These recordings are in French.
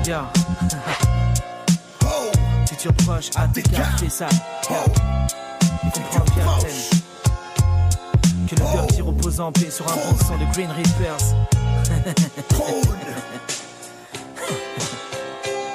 Yeah. Futur proche, ATK, fais ça. Comprends Captain. Que le dirty repose en paix sur un bon son de Green Reapers.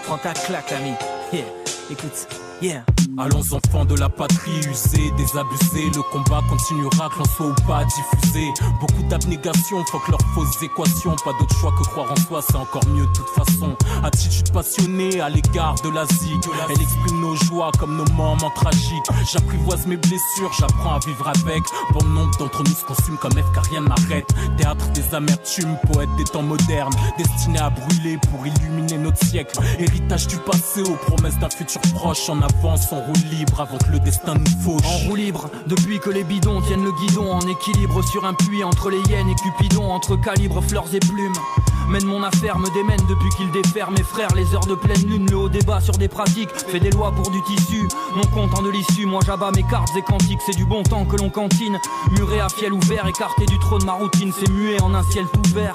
Prends ta claque, l'ami. Yeah. Écoute, yeah. Allons enfants de la patrie usée, désabusés, le combat continuera, que l'on soit ou pas diffusé. Beaucoup d'abnégation, fuck leurs fausses équations. Pas d'autre choix que croire en soi, c'est encore mieux de toute façon. Attitude passionnée à l'égard de la zig. Elle exprime nos joies comme nos moments tragiques. J'apprivoise mes blessures, j'apprends à vivre avec. Bon nombre d'entre nous se consument comme F car rien n'arrête. Théâtre des amertumes, poète des temps modernes, destiné à brûler pour illuminer notre siècle. Héritage du passé aux promesses d'un futur proche. En avance, on roule libre avant que le destin nous fauche. En roue libre, depuis que les bidons tiennent le guidon. En équilibre sur un puits entre les hyènes et Cupidon. Entre calibres, fleurs et plumes. Mène mon affaire, me démène depuis qu'il défère mes frères. Les heures de pleine lune, le haut débat sur des pratiques. Fait des lois pour du tissu, non content de l'issue. Moi j'abats mes cartes et cantiques, c'est du bon temps que l'on cantine. Muré à fiel ouvert, écarté du trône ma routine. C'est muet en un ciel tout vert.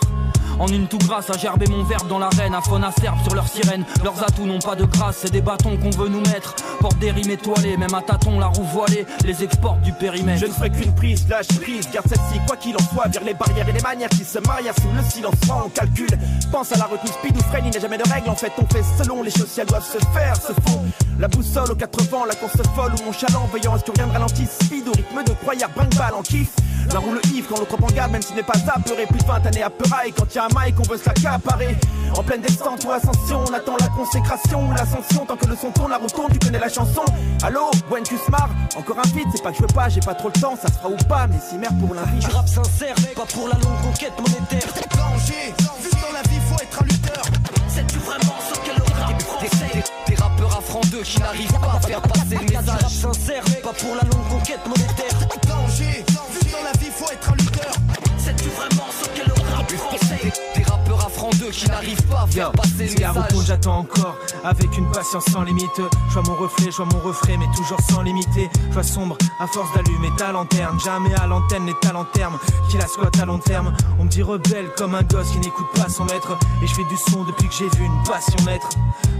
En une tout grâce à gerber mon verbe dans l'arène. À faune acerbe sur leurs sirènes. Leurs atouts n'ont pas de grâce, c'est des bâtons qu'on veut nous mettre. Porte des rimes étoilées, même à tâtons la roue voilée. Les exporte du périmètre. Je ne ferai qu'une prise, lâche prise. Garde celle-ci, quoi qu'il en soit. Vire les barrières et les manières qui se marient sous le silence franc. On calcule, pense à la retenue speed ou freine. Il n'y a jamais de règle, en fait on fait selon. Les choses si elles doivent se faire, se font. La boussole aux 80, la course folle ou mon chaland. Veillant à ce que rien ne ralentisse. Speed au rythme de croyère, brinque-balle en kiff. L'un roule Yves quand l'autre prend garde, même s'il n'est pas apeuré. Plus de 20 années à Peuraille, quand y'a un mic on veut se l'accaparer. En pleine descente ou ascension, on attend la consécration ou l'ascension. Tant que le son tourne, la roue tourne, tu connais la chanson. Allô, Gwen, tu se marres? Encore un feat, c'est pas que je veux pas, j'ai pas trop le temps, ça se fera ou pas, mais si merde pour l'invite. Du rap sincère, pas pour la longue conquête monétaire. Danger, juste dans la vie faut être un lutteur. C'est-tu vraiment ce qu'est le rap français? Des rappeurs à franc 2 qui n'arrivent pas à faire passer le message. Du rap sincère, pas pour la longue conquête monétaire. Danger, juste dans la vie faut être un lutteur. C'est-tu vraiment ce qu'est le rap français? Des rappeurs à franc 2 qui n'arrivent pas à faire passer le message. J'attends encore avec une patience sans limite. Je vois mon reflet, je vois mon refrain, mais toujours sans limiter. Je vois sombre à force d'allumer ta lanterne. Jamais à l'antenne les talents termes qui la squattent à long terme. On me dit rebelle comme un gosse qui n'écoute pas son maître. Et je fais du son depuis que j'ai vu une passion naître.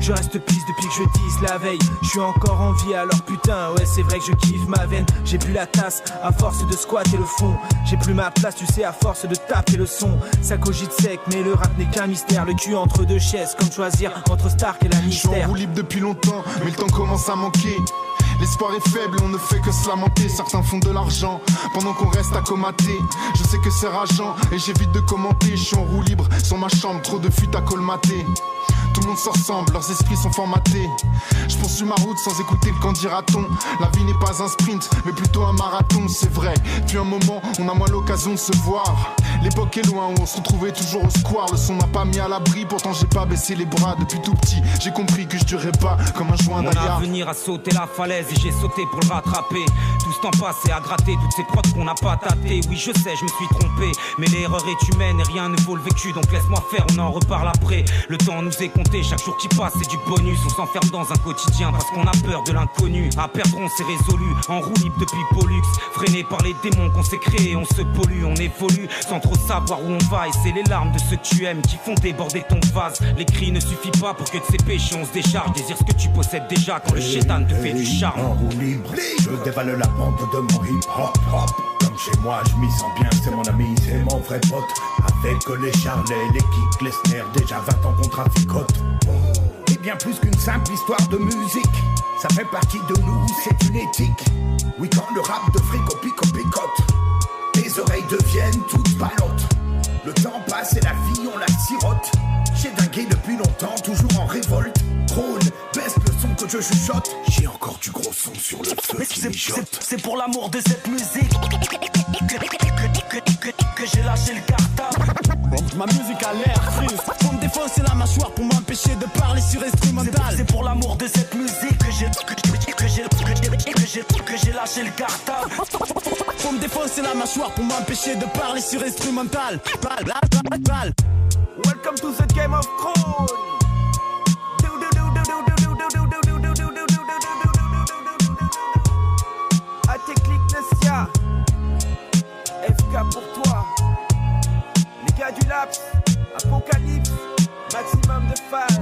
Je reste pisse depuis que je dise la veille. Je suis encore en vie alors putain, ouais c'est vrai que je kiffe ma veine. J'ai plus la tasse à force de squatter le fond. J'ai plus ma place tu sais à force de taper le son. Ça cogite sec mais le rap n'est qu'un mystère. Le cul entre deux chaises comme choisir entre Stark et la Je suis en mystère. roue libre depuis longtemps, mais le temps commence à manquer. L'espoir est faible, on ne fait que se lamenter. Certains font de l'argent pendant qu'on reste à comater. Je sais que c'est rageant et j'évite de commenter. Je suis en roue libre sur ma chambre, trop de fuites à colmater. Tout le monde se ressemble, leurs esprits sont formatés. Je poursuis ma route sans écouter le qu'en dira-t-on. La vie n'est pas un sprint, mais plutôt un marathon, c'est vrai. Puis un moment, on a moins l'occasion de se voir. L'époque est loin où on se retrouvait toujours au square. Le son n'a pas mis à l'abri, pourtant j'ai pas baissé les bras. Depuis tout petit, j'ai compris que je durais pas comme un joint d'ailleurs. Mon avenir a sauté la falaise et j'ai sauté pour le rattraper. Tout ce temps passé à gratter toutes ces prods qu'on n'a pas tâté. Oui je sais, je me suis trompé, mais l'erreur est humaine et rien ne vaut le vécu. Donc laisse-moi faire, on en reparle après. Le temps nous est compté, chaque jour qui passe c'est du bonus. On s'enferme dans un quotidien parce qu'on a peur de l'inconnu. À perdre on s'est résolu, en roue libre depuis Pollux. Freiné par les démons qu'on s'est créés, on se pollue, on évolue sans trop savoir où on va. Et c'est les larmes de ceux que tu aimes qui font déborder ton vase. Les cris ne suffisent pas pour que de ces péchés on se décharge. Désire ce que tu possèdes déjà quand le chétan te fait du charme. En roue libre, je dévale la pente de mon hip-hop. Comme chez moi, je m'y sens bien, c'est mon ami, c'est mon vrai pote. Avec les charlets, les kicks, les snares, déjà 20 ans qu'on traficote. Et bien plus qu'une simple histoire de musique, ça fait partie de nous, c'est une éthique. Oui, quand le rap de fric au picote, les oreilles deviennent toutes balottes. Le temps passe et la vie on la sirote. J'ai dingué depuis longtemps, toujours en révolte. Trône, baisse le son que je chuchote. J'ai encore du gros son sur le feu qui mijote. C'est pour l'amour de cette musique que j'ai lâché le cartable. Ma musique a l'air triste. Faut me défoncer la mâchoire pour m'empêcher de parler sur instrumental. C'est pour l'amour de cette musique que j'ai lâché le cartable. Faut me défoncer la mâchoire pour m'empêcher de parler sur instrumental. Welcome to the Game of Thrones. Ateclic Nessia. FK pour toi. Les gars du Laps. Apocalypse. Maximum de phases.